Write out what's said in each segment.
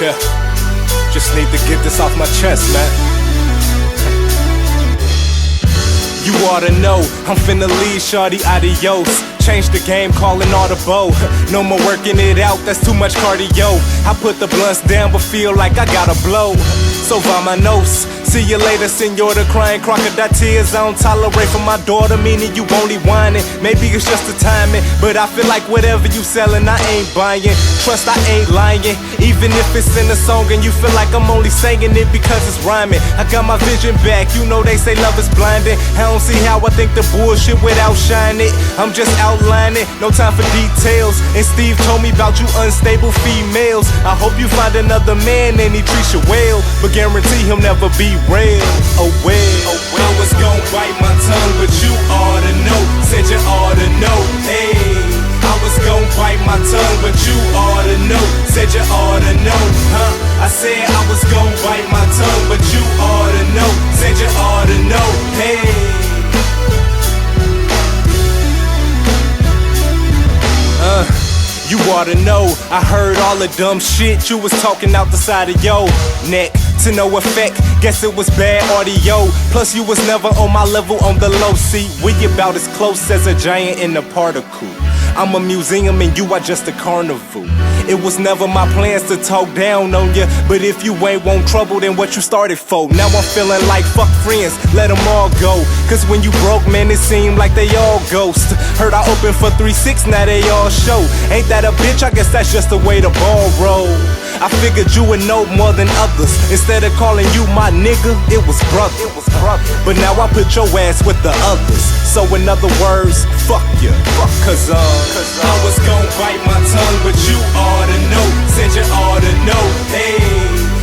Yeah, just need to get this off my chest, man. You oughta know, I'm finna leave shawty, adios. Change the game, calling audible. No more working it out, that's too much cardio. I put the blunts down but feel like I gotta blow. So vamonos, see you later, senorita. Crying crocodile tears I don't tolerate from my daughter, meaning you only whining. Maybe it's just the timing, but I feel like whatever you selling I ain't buying. Trust I ain't lying, even if it's in a song and you feel like I'm only saying it because it's rhyming. I got my vision back, you know they say love is blinding. I don't see how I think the bullshit without shining. I'm just outlining, no time for details. And Steve told me about you unstable females. I hope you find another man and he treats you well, but guarantee he'll never be real. Oh well, I was gon' bite my tongue, but you oughta know. Said you oughta know, hey. I was gon' bite my tongue, but you oughta know. Said you oughta know, huh? I said I was gon' bite my tongue, but you oughta know. Said you oughta know, hey. You oughta know, I heard all the dumb shit you was talking out the side of your neck. To no effect, guess it was bad audio. Plus you was never on my level on the low. See, we about as close as a giant in a particle. I'm a museum and you are just a carnival. It was never my plans to talk down on ya, but if you ain't want trouble, then what you started for? Now I'm feeling like fuck friends, let them all go. Cause when you broke, man, it seemed like they all ghost. Heard I opened for 3-6, now they all show. Ain't that a bitch? I guess that's just the way the ball roll. I figured you would know more than others. Instead of calling you my nigga, it was brother. But now I put your ass with the others. So in other words, fuck ya. Cause I was gon' bite my tongue, but you oughta know. Said you oughta know, hey.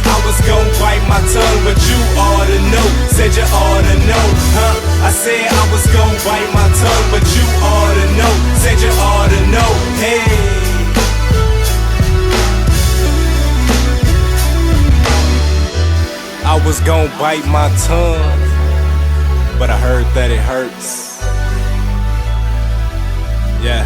I was gon' bite my tongue, but you oughta know. Said you oughta know, huh? I said I was gon' bite my tongue, but you oughta know. Said you oughta know, hey. I was gon' bite my tongue, but I heard that it hurts. Yeah.